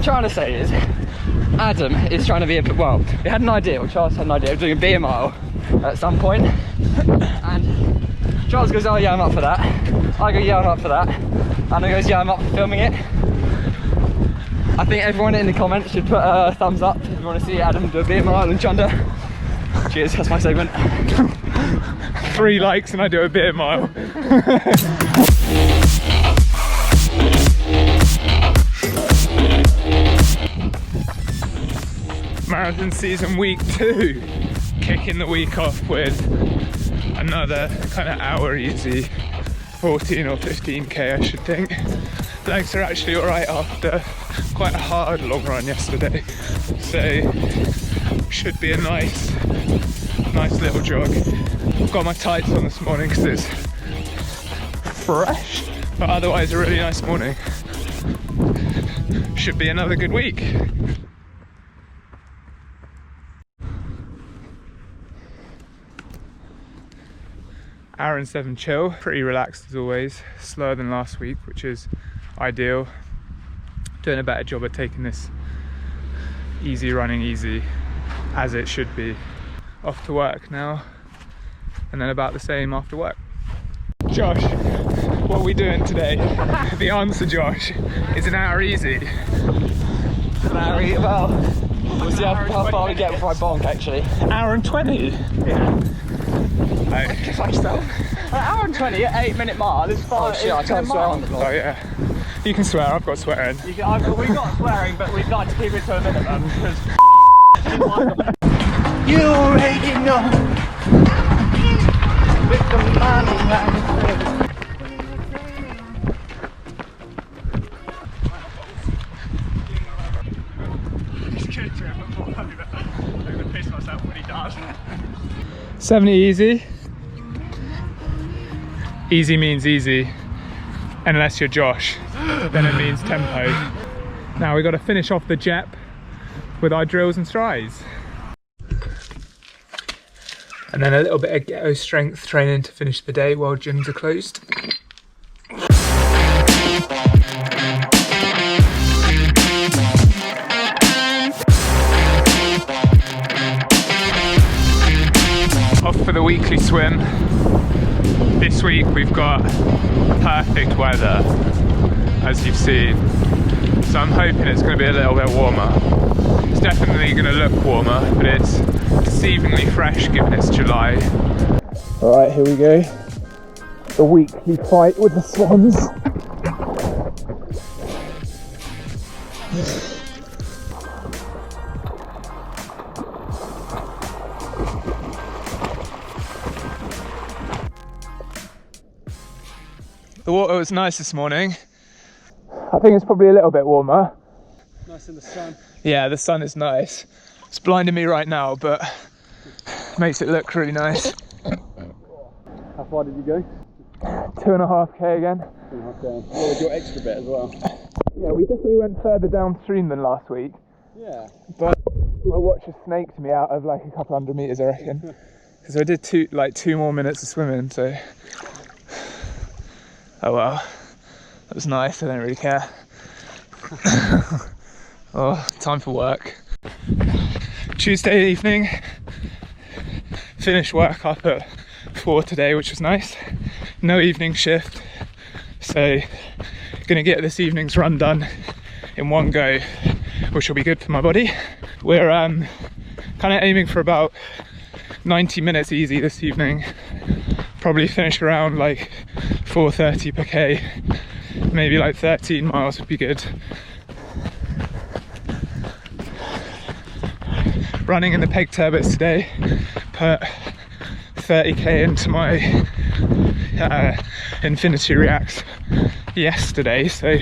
trying to say is, Adam is trying to be a bit, well, we had an idea, or Charles had an idea of doing a beer mile at some point, and Charles goes, oh yeah, I'm up for that. I go, yeah, I'm up for that. Adam goes, yeah, I'm up for filming it. I think everyone in the comments should put a thumbs up if you want to see Adam do a beer mile in Chunder. Cheers, that's my segment. 3 likes and I do a beer mile. Marathon season week 2, kicking the week off with another kind of hour easy, 14 or 15k I should think. Legs are actually alright after quite a hard long run yesterday, so should be a nice little jog. I've got my tights on this morning because it's fresh, but otherwise a really nice morning. Should be another good week. Hour and 7 chill, pretty relaxed as always, slower than last week, which is ideal. Doing a better job at taking this easy running easy, as it should be. Off to work now, and then about the same after work. Josh, what are we doing today? The answer, Josh, is an hour easy. An hour easy, well, we'll see how far we get before I bonk actually. Hour and 20? Yeah. Kiss myself. An hour and 20 at 8-minute mile is fine. Oh shit, I can't swear on the vlog. Oh yeah. You can swear, I've got swearing. We've got swearing, but we'd like to keep it to a minimum because you already know. With the money like this. I'm gonna piss myself when he does. 70 easy. Easy means easy, unless you're Josh, then it means tempo. Now we've got to finish off the JEP with our drills and strides. And then a little bit of ghetto strength training to finish the day while gyms are closed. Off for the weekly swim. This week we've got perfect weather, as you've seen, so I'm hoping it's going to be a little bit warmer. It's definitely going to look warmer, but it's deceivingly fresh given it's July. Alright, here we go. The weekly fight with the swans. The water was nice this morning. I think it's probably a little bit warmer. Nice in the sun. Yeah, the sun is nice. It's blinding me right now, but makes it look really nice. How far did you go? 2.5k again. 2.5k. Well, with your extra bit as well. Yeah, we definitely went further downstream than last week. Yeah. But my watch has snaked me out of like a couple hundred meters, I reckon. Because I did two more minutes of swimming, so. Oh well, that was nice, I don't really care. Oh, time for work. Tuesday evening, finished work up at 4 today, which was nice. No evening shift, so gonna get this evening's run done in one go, which will be good for my body. We're kind of aiming for about 90 minutes easy this evening. Probably finish around like 4:30 per k, maybe like 13 miles would be good. Running in the peg turbos today, put 30k into my Infinity Reacts yesterday, so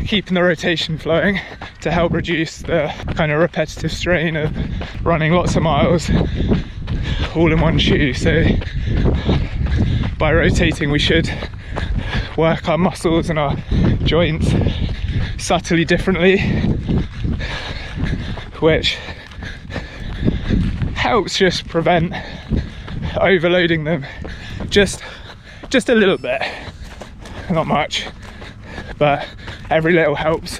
keeping the rotation flowing to help reduce the kind of repetitive strain of running lots of miles all in one shoe. So by rotating we should work our muscles and our joints subtly differently, which helps just prevent overloading them just a little bit, not much, but every little helps.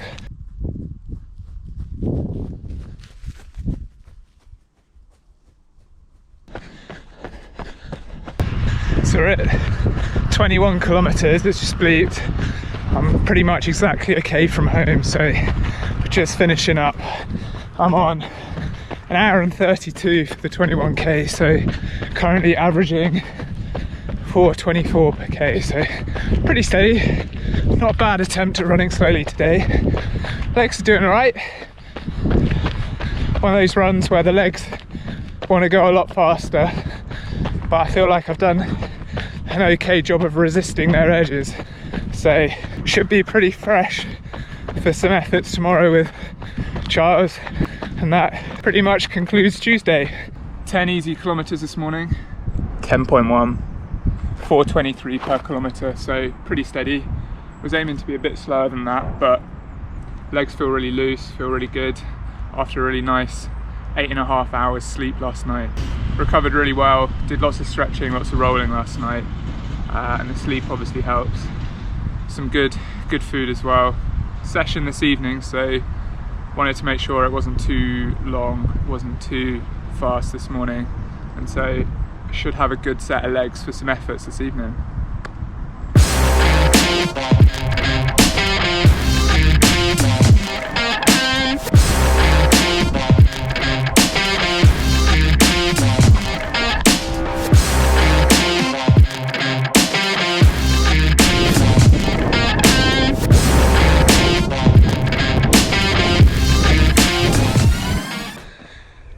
we're at 21 kilometers, it's just bleeped. I'm pretty much exactly okay from home, so we're just finishing up. I'm on an hour and 32 for the 21k, so currently averaging 4:24 per k, so pretty steady. Not a bad attempt at running slowly today. Legs are doing all right. One of those runs where the legs want to go a lot faster, but I feel like I've done an okay job of resisting their urges, so should be pretty fresh for some efforts tomorrow with Charles. And that pretty much concludes Tuesday. 10 easy kilometers this morning. 10.1, 4:23 per kilometer, so pretty steady. Was aiming to be a bit slower than that, but legs feel really loose, feel really good after a really nice 8.5 hours sleep last night. Recovered really well, did lots of stretching, lots of rolling last night, and the sleep obviously helps. Some good food as well. Session this evening, so wanted to make sure it wasn't too long, wasn't too fast this morning, and so should have a good set of legs for some efforts this evening.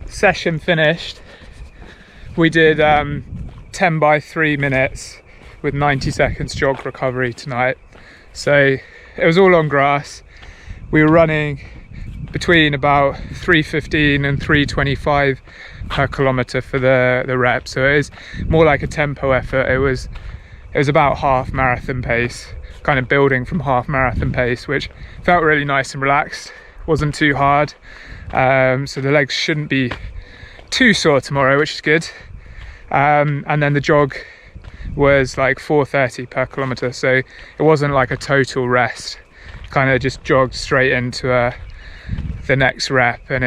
Session finished. We did 10 by 3 minutes with 90 seconds jog recovery tonight. So it was all on grass. We were running between about 3:15 and 3:25 per kilometer for the rep. So it is more like a tempo effort. It was about half marathon pace, kind of building from half marathon pace, which felt really nice and relaxed. Wasn't too hard. So the legs shouldn't be too sore tomorrow, which is good. And then the jog was like 4:30 per kilometer, so it wasn't like a total rest. Kind of just jogged straight into the next rep, and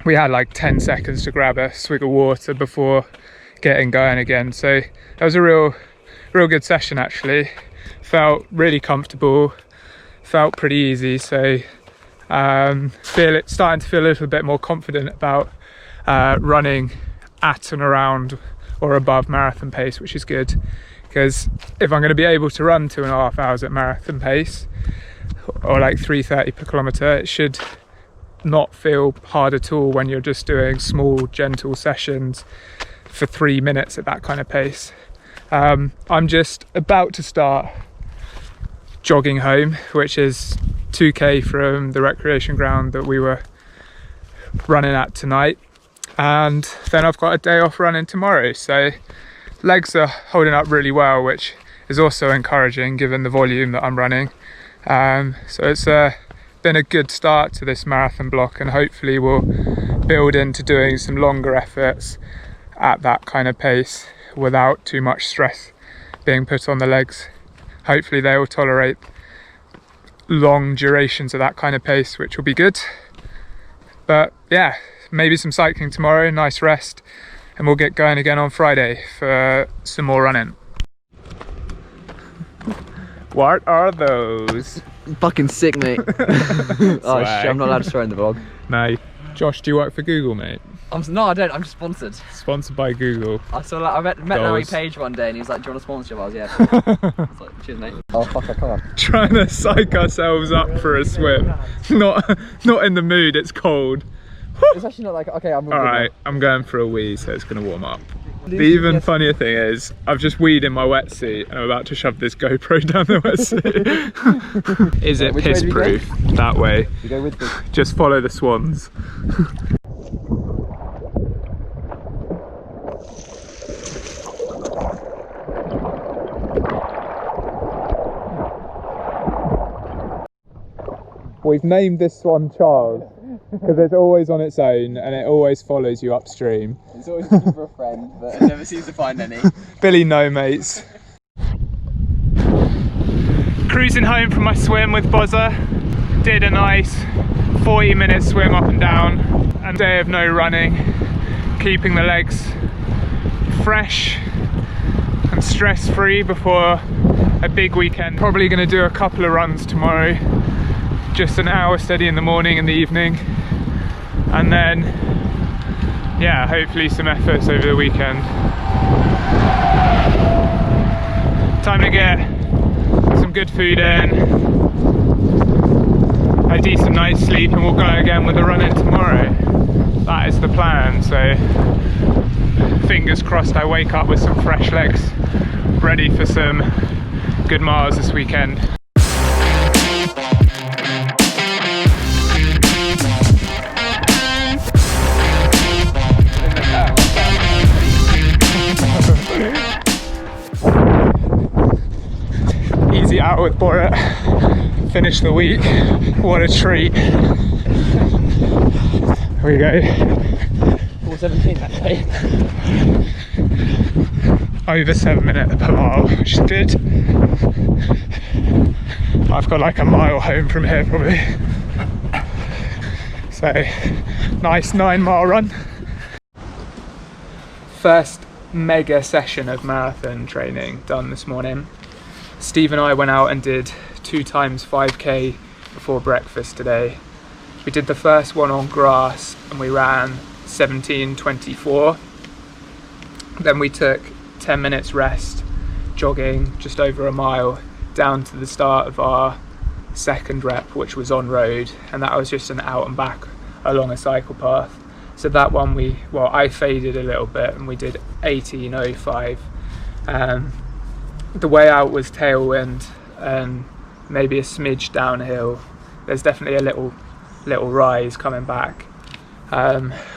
we had like 10 seconds to grab a swig of water before getting going again. So that was a real good session actually. Felt really comfortable, felt pretty easy, so starting to feel a little bit more confident about running at and around or above marathon pace, which is good, because if I'm going to be able to run 2.5 hours at marathon pace, or like 3:30 per kilometer, it should not feel hard at all when you're just doing small gentle sessions for 3 minutes at that kind of pace. I'm just about to start jogging home, which is 2k from the recreation ground that we were running at tonight, and then I've got a day off running tomorrow, so legs are holding up really well, which is also encouraging given the volume that I'm running. So it's been a good start to this marathon block, and hopefully we'll build into doing some longer efforts at that kind of pace without too much stress being put on the legs. Hopefully they will tolerate long durations of that kind of pace, which will be good. But yeah, maybe some cycling tomorrow, nice rest, and we'll get going again on Friday for some more running. What are those? Fucking sick, mate. Oh shit, I'm not allowed to swear in the vlog. No. Josh, do you work for Google, mate? No, I don't. I'm just sponsored. Sponsored by Google. I saw I met Larry Page one day, and he was like, "Do you want a sponsorship?" I was, "Yeah." I was like, "Cheers, mate." Oh fuck, I can't. Trying to psych ourselves up for a swim. Not in the mood. It's cold. It's actually not like, okay, I'm all right. I'm going for a wee, so it's gonna warm up. The even funnier thing is, I've just weed in my wetsuit and I'm about to shove this GoPro down the wetsuit. Is it piss proof? That way. You go with the... Just follow the swans. We've named this swan Charles because it's always on its own and it always follows you upstream. It's always looking for a friend, but it never seems to find any. Billy no mates. Cruising home from my swim with Bozza. Did a nice 40-minute swim up and down. A day of no running, keeping the legs fresh and stress-free before a big weekend. Probably going to do a couple of runs tomorrow, just an hour steady in the morning and the evening, and then yeah, hopefully some efforts over the weekend. Time to get some good food in, a decent night's sleep, and we'll go again with a run in tomorrow. That is the plan, so fingers crossed I wake up with some fresh legs, ready for some good miles this weekend. Easy out with Borat. Finish the week. What a treat. Here we go. 4:17 that day. Over 7 minutes per mile, which is good. I've got like a mile home from here probably. So, nice 9-mile run. First mega session of marathon training done this morning. Steve and I went out and did 2 times 5k before breakfast today. We did the first one on grass and we ran 17:24. Then we took 10 minutes rest, jogging just over a mile down to the start of our second rep, which was on road, and that was just an out and back along a cycle path. So that one I faded a little bit and we did 18:05. The way out was tailwind and maybe a smidge downhill. There's definitely a little rise coming back,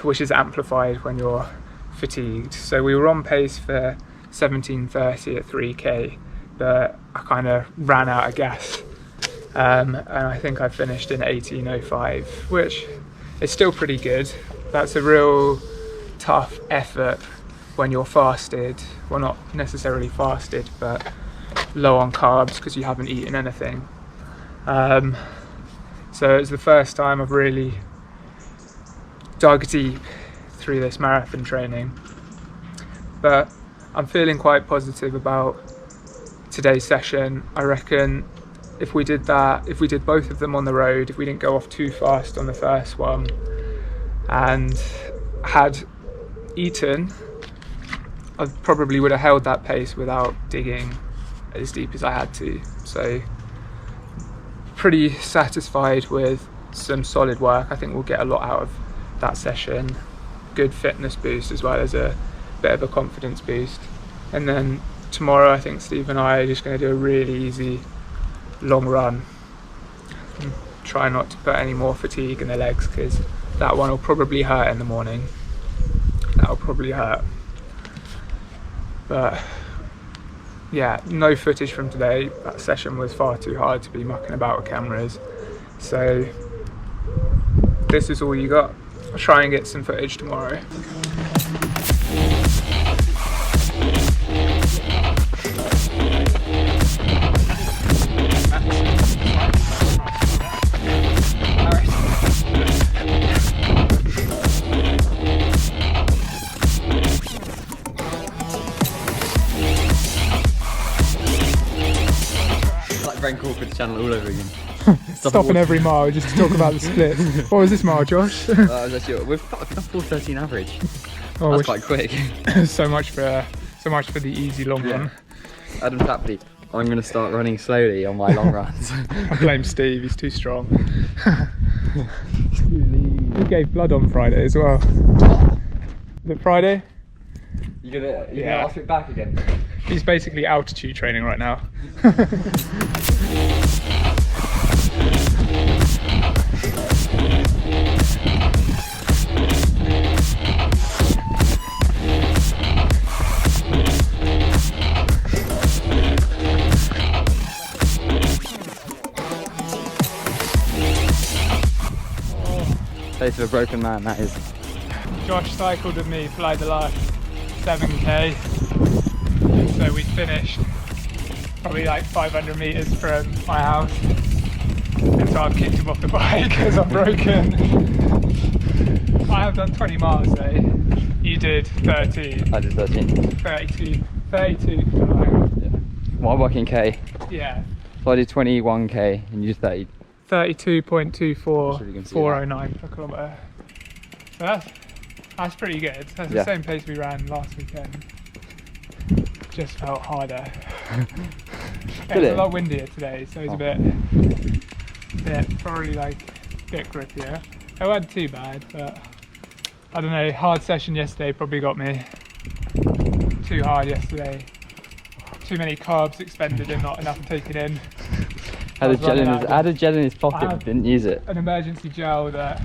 which is amplified when you're fatigued. So we were on pace for 17:30 at 3k, but I kind of ran out of gas, and I think I finished in 18:05, which is still pretty good. That's a real tough effort when you're fasted, well, not necessarily fasted, but low on carbs because you haven't eaten anything. So it's the first time I've really dug deep through this marathon training, but I'm feeling quite positive about today's session. I reckon if we did both of them on the road, if we didn't go off too fast on the first one and had eaten, I probably would have held that pace without digging as deep as I had to. So pretty satisfied with some solid work. I think we'll get a lot out of that session. Good fitness boost as well as a bit of a confidence boost. And then tomorrow I think Steve and I are just going to do a really easy long run. Try not to put any more fatigue in the legs because that one will probably hurt in the morning. That'll probably hurt. But yeah, no footage from today. That session was far too hard to be mucking about with cameras. So this is all you got. I'll try and get some footage tomorrow. Frank Crawford's channel all over again. Stopping every mile just to talk about the splits. What was this mile, Josh? We've got 4:13 average. Oh, that's quite quick. so much for the easy long run. Adam Tapley, I'm going to start running slowly on my long runs. I blame Steve, he's too strong. He gave blood on Friday as well. Is it Friday? You're gonna ask it back again? He's basically altitude training right now. Face of a broken man, that is. Josh cycled with me for like the last 7k. So we finished probably like 500 meters from my house, and so I've kicked him off the bike because I'm broken. I have done 20 miles though. You did 13. I did 13. 32. 32. Well, I work in K. Yeah. So I do 21k and you do 30. 32.24409 per kilometre. So that's pretty good. That's the same pace we ran last weekend. Just felt harder. It's a lot windier today, so it's a bit probably like a bit grippier. It wasn't too bad, but I don't know, hard session yesterday probably got me too hard yesterday. Too many carbs expended and not enough taken in. Had a gel in his pocket, but didn't use it. An emergency gel that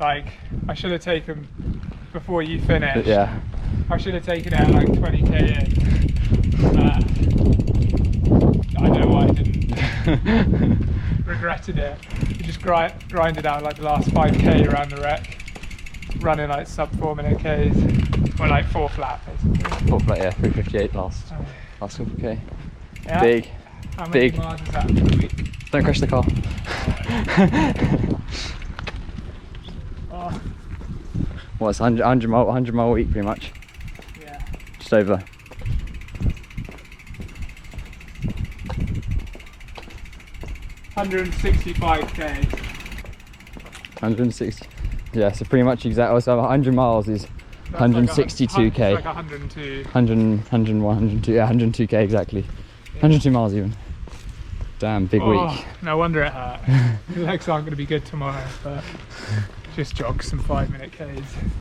like I should have taken before you finished. Yeah. I should have taken it at like 20k in. I don't know why I didn't. Regretted it. You just grinded out like the last 5k around the wreck, running like sub 4 minute Ks, or like 4 flat basically. 4 flat, yeah, 358 last couple of K. Yeah. Big. How many Big. miles is that per week? Don't crash the car. Oh, Well, it's 100 mile a week pretty much. yeah. Just over. $165k. 160. Yeah, so pretty much exactly. So 100 miles is 162k. Like 102. 101, 102, yeah, 102k exactly. 102 miles even. Damn, big week. No wonder it hurt. Your legs aren't going to be good tomorrow, but just jog some 5 minute Ks.